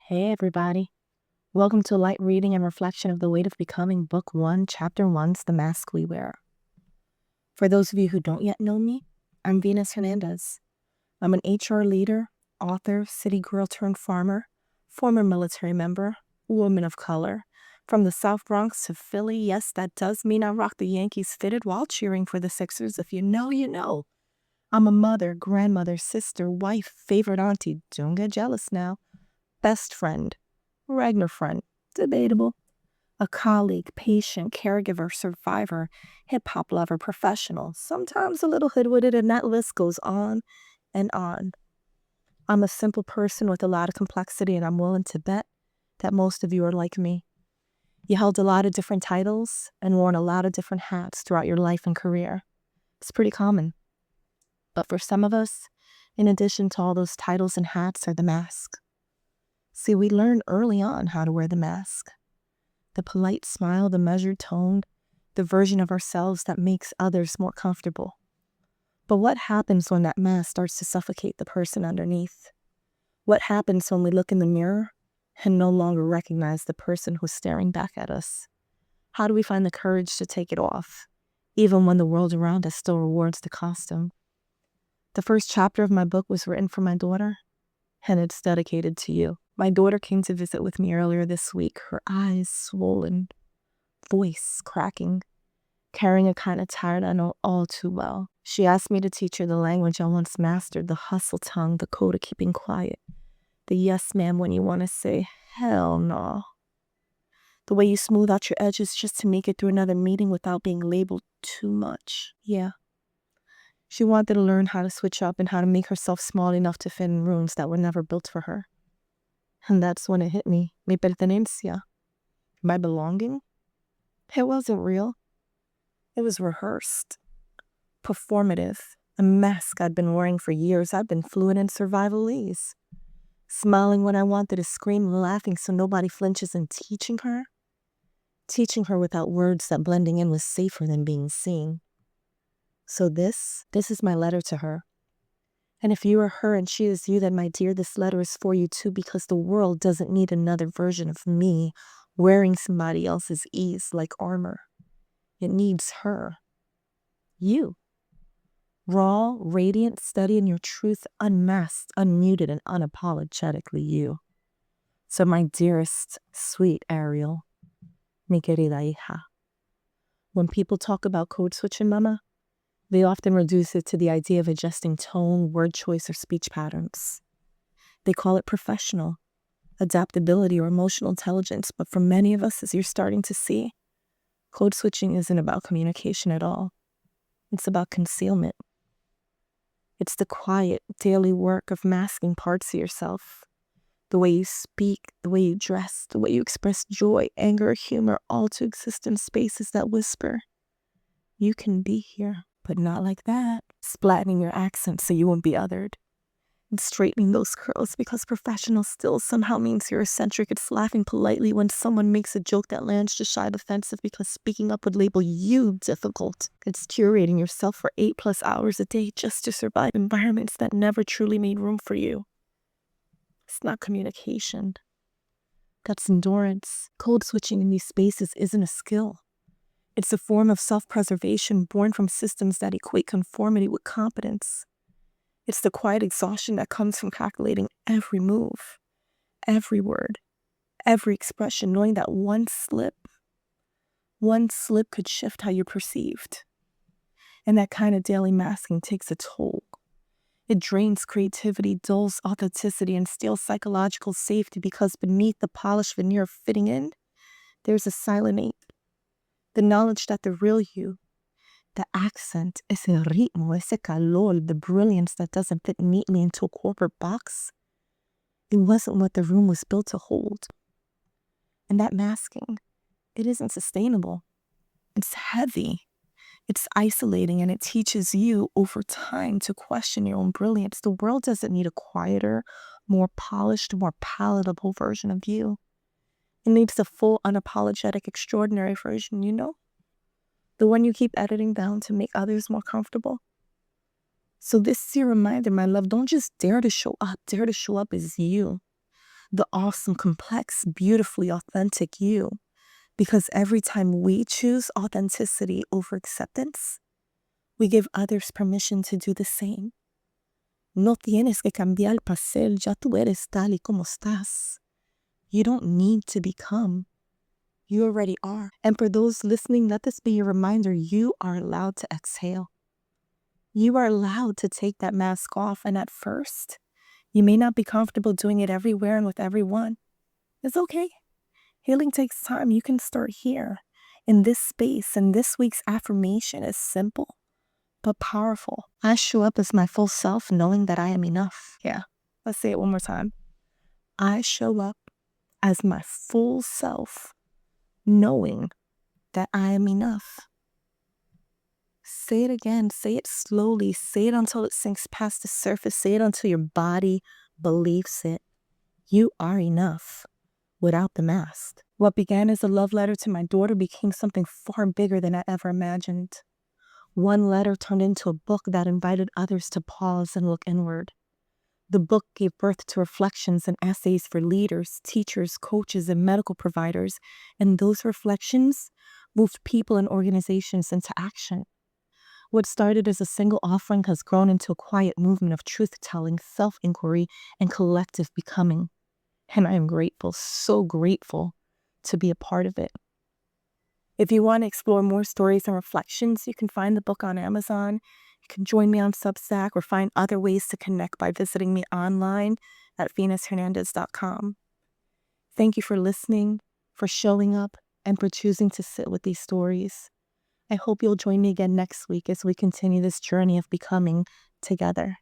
Hey, everybody. Welcome to Light Reading and Reflection of the Weight of Becoming, Book 1, Chapter 1's The Mask We Wear. For those of you who don't yet know me, I'm Venus Hernandez. I'm an HR leader, author, city girl turned farmer, former military member, woman of color. From the South Bronx to Philly, yes, that does mean I rock the Yankees fitted while cheering for the Sixers. If you know, you know. I'm a mother, grandmother, sister, wife, favorite auntie. Don't get jealous now. Best friend. Ragnar friend, debatable. A colleague, patient, caregiver, survivor, hip-hop lover, professional, sometimes a little hood-witted, and that list goes on and on. I'm a simple person with a lot of complexity, and I'm willing to bet that most of you are like me. You held a lot of different titles and worn a lot of different hats throughout your life and career. It's pretty common. But for some of us, in addition to all those titles and hats, are the mask. See, we learned early on how to wear the mask. The polite smile, the measured tone, the version of ourselves that makes others more comfortable. But what happens when that mask starts to suffocate the person underneath? What happens when we look in the mirror and no longer recognize the person who's staring back at us? How do we find the courage to take it off, even when the world around us still rewards the costume? The first chapter of my book was written for my daughter, and it's dedicated to you. My daughter came to visit with me earlier this week, her eyes swollen, voice cracking, carrying a kind of tired I know all too well. She asked me to teach her the language I once mastered, the hustle tongue, the code of keeping quiet, the yes ma'am when you want to say hell no. The way you smooth out your edges just to make it through another meeting without being labeled too much. Yeah. She wanted to learn how to switch up and how to make herself small enough to fit in rooms that were never built for her. And that's when it hit me. Mi pertenencia. My belonging? It wasn't real. It was rehearsed. Performative. A mask I'd been wearing for years. I'd been fluent in survivalese. Smiling when I wanted to scream, laughing so nobody flinches, and teaching her? Teaching her without words that blending in was safer than being seen. So this is my letter to her. And if you are her and she is you, then my dear, this letter is for you too, because the world doesn't need another version of me wearing somebody else's ease like armor. It needs her. You. Raw, radiant, studying your truth, unmasked, unmuted, and unapologetically you. So my dearest, sweet Ariel, mi querida hija. When people talk about code switching, mama, they often reduce it to the idea of adjusting tone, word choice, or speech patterns. They call it professional, adaptability, or emotional intelligence, but for many of us, as you're starting to see, code switching isn't about communication at all. It's about concealment. It's the quiet, daily work of masking parts of yourself. The way you speak, the way you dress, the way you express joy, anger, humor, all to exist in spaces that whisper, you can be here, but not like that. Splatting your accent so you won't be othered. And straightening those curls because professional still somehow means you're eccentric. It's laughing politely when someone makes a joke that lands just shy of offensive because speaking up would label you difficult. It's curating yourself for 8+ hours a day just to survive environments that never truly made room for you. It's not communication. That's endurance. Code switching in these spaces isn't a skill. It's a form of self-preservation born from systems that equate conformity with competence. It's the quiet exhaustion that comes from calculating every move, every word, every expression, knowing that one slip could shift how you're perceived. And that kind of daily masking takes a toll. It drains creativity, dulls authenticity, and steals psychological safety because beneath the polished veneer of fitting in, there's a silent ache. The knowledge that the real you, the accent, ese ritmo, ese calor, the brilliance that doesn't fit neatly into a corporate box, it wasn't what the room was built to hold. And that masking, it isn't sustainable. It's heavy. It's isolating, and it teaches you over time to question your own brilliance. The world doesn't need a quieter, more polished, more palatable version of you. It needs a full, unapologetic, extraordinary version, you know? The one you keep editing down to make others more comfortable. So this is your reminder, my love, don't just dare to show up. Dare to show up as you. the awesome, complex, beautifully authentic you. Because every time we choose authenticity over acceptance, we give others permission to do the same. No tienes que cambiar para ser, ya tú eres tal y como estás. You don't need to become. You already are. And for those listening, let this be your reminder, you are allowed to exhale. You are allowed to take that mask off, and at first, you may not be comfortable doing it everywhere and with everyone. It's okay. Healing takes time. You can start here, in this space, and this week's affirmation is simple but powerful. I show up as my full self knowing that I am enough. Yeah, let's say it one more time. I show up as my full self knowing that I am enough. Say it again. Say it slowly. Say it until it sinks past the surface. Say it until your body believes it. You are enough without the mask. What began as a love letter to my daughter became something far bigger than I ever imagined. One letter turned into a book that invited others to pause and look inward. The book gave birth to reflections and essays for leaders, teachers, coaches, and medical providers, and those reflections moved people and organizations into action. What started as a single offering has grown into a quiet movement of truth-telling, self-inquiry, and collective becoming. And I am grateful, so grateful to be a part of it. If you want to explore more stories and reflections, you can find the book on Amazon. You can join me on Substack or find other ways to connect by visiting me online at venushernandez.com. Thank you for listening, for showing up, and for choosing to sit with these stories. I hope you'll join me again next week as we continue this journey of becoming together.